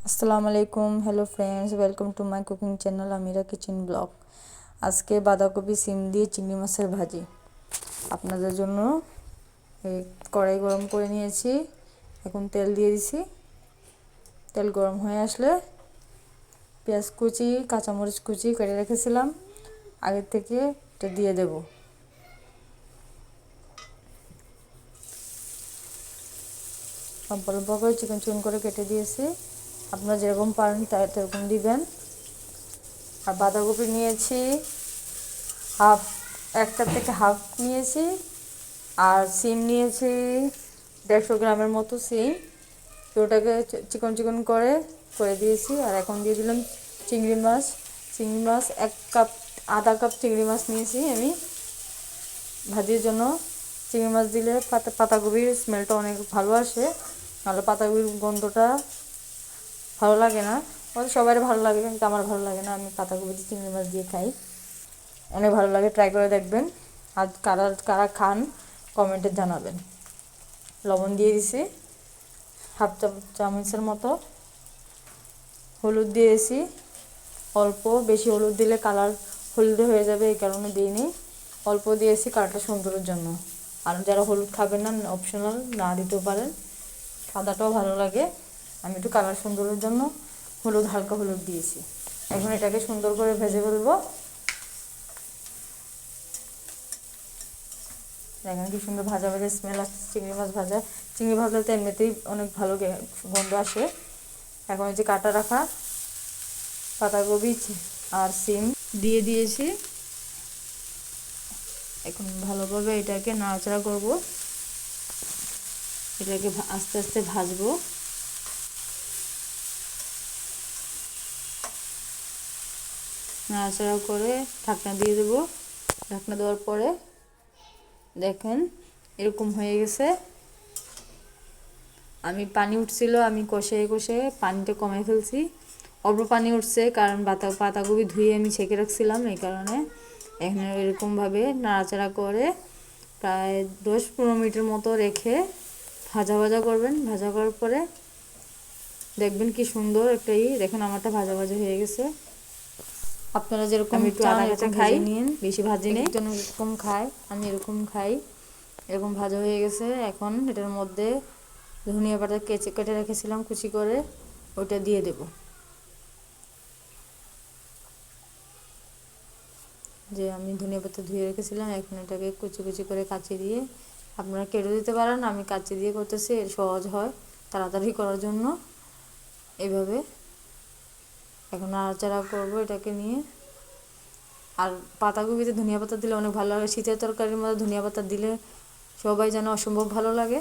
আসসালামু আলাইকুম, hello friends, welcome to my cooking channel Amira kitchen blog. আজকে বাঁধাকপি সিম দিয়ে চিংড়ি মাছের ভাজি আপনাদের জন্য। এই কড়াই গরম করে নিয়েছি, এখন তেল দিয়ে দিছি। তেল গরম হয়ে আসলে পেঁয়াজ কুচি, কাঁচামরিচ কুচি কেটে রেখেছিলাম আগের থেকে, এটা দিয়ে দেব। অল্প অল্প করে চিকন চিকন করে কেটে দিয়েছি, আপনারা যেরকম পারেন সেরকম দিবেন। আর বাঁধাকপি নিয়েছি হাফ, একটা থেকে হাফ নিয়েছি। আর সিম নিয়েছি 150 গ্রামের মতো সিম, ওটাকে চিকন চিকন করে করে দিয়েছি। আর এখন দিয়ে দিলাম চিংড়ি মাছ। চিংড়ি মাছ 1 কাপ, আধা কাপ চিংড়ি মাছ নিয়েছি আমি ভাজির জন্য। চিংড়ি মাছ দিলে পাতাকপির স্মেলটা অনেক ভালো আসে, নাহলে পাতাকপির গন্ধটা ভালো লাগে না। সবাই ভালো লাগে কিন্তু আমার ভালো লাগে না। আমি পাতাকপি দিয়ে চিংড়ি মাছ দিয়ে খাই, অনেক ভালো লাগে, ট্রাই করে দেখবেন। আর কারা কারা খান কমেন্টে জানাবেন। লবণ দিয়ে দিছি হাফ চামচের মতো, হলুদ দিয়েছি অল্প, বেশি হলুদ দিলে কালার হলুদে হয়ে যাবে, এই কারণে দিইনি। অল্প দিয়েছি কালারটা সুন্দরের জন্য। আর যারা হলুদ খাবেন না, অপশনাল, না দিতেও পারেন, সাদাটাও ভালো লাগে। আমি একটু কালার সুন্দরের জন্য হলুদ, হালকা হলুদ দিয়েছি। এখন এটাকে সুন্দর করে ভেজে ফেলবো। দেখেন কি সুন্দর ভাজা ভাজা স্মেল আসছে, চিংড়ি মাছ ভাজা। চিংড়ি ভাজলে তো এমনিতেই অনেক ভালো গন্ধ আসে। এখন যে কাটা রাখা পাতাকপি আর সিম দিয়ে দিয়েছি। এখন ভালোভাবে এটাকে নাড়াচাড়া করব, এটাকে আস্তে আস্তে ভাজবো। নাড়াচাড়া করে ঢাকনা দিয়ে দেবো। ঢাকনা দেওয়ার পরে দেখেন এরকম হয়ে গেছে। আমি পানি উঠছিল, আমি কষে কষে পানিটা কমে ফেলছি। অল্প পানি উঠছে কারণ পাতাকপি ধুয়ে আমি ছেঁকে রাখছিলাম, এই কারণে। এখন এরকমভাবে নাড়াচাড়া করে প্রায় 10-15 মিনিটের মতো রেখে ভাজা ভাজা করবেন। ভাজা করার পরে দেখবেন কি সুন্দর একটা দেখুন আমারটা ভাজা ভাজা হয়ে গেছে। আপনারা যেরকম একটু আদা কাঁচা খাই নিন, বেশি ভাজি নেই, একজন এরকম খায়, আমি এরকম খাই। এরকম ভাজা হয়ে গেছে। এখন এটার মধ্যে ধনিয়া পাতা কেটে রেখেছিলাম কুচি করে, ওটা দিয়ে দেব। যে আমি ধনিয়া পাতা ধুয়ে রেখেছিলাম, এখন এটাকে কুচি কুচি করে কাচি দিয়ে, আপনারা কেটে দিতে পারেন, আমি কাচি দিয়ে করতেছি, এর সহজ হয় তাড়াতাড়ি করার জন্য। এইভাবে এখন নাড়াচাড়া করবো এটাকে নিয়ে। আর পাতাকপিতে ধনিয়া পাতা দিলে অনেক ভালো লাগে। শীতের তরকারির মধ্যে ধনিয়া পাতা দিলে সবাই যেন অসম্ভব ভালো লাগে।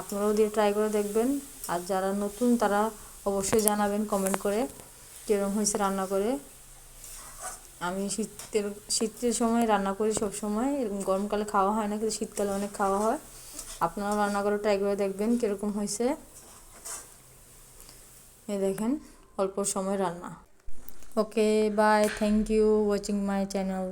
আপনারাও দিয়ে ট্রাই করে দেখবেন। আর যারা নতুন তারা অবশ্যই জানাবেন কমেন্ট করে কীরকম হয়েছে রান্না করে। আমি শীতের সময় রান্না করি সব সময়, এরকম গরমকালে খাওয়া হয় না, কিন্তু শীতকালে অনেক খাওয়া হয়। আপনারাও রান্না করে ট্রাই করে দেখবেন কীরকম হয়েছে। এই দেখেন অল্প সময় রান্না। Okay, bye, thank you watching my channel.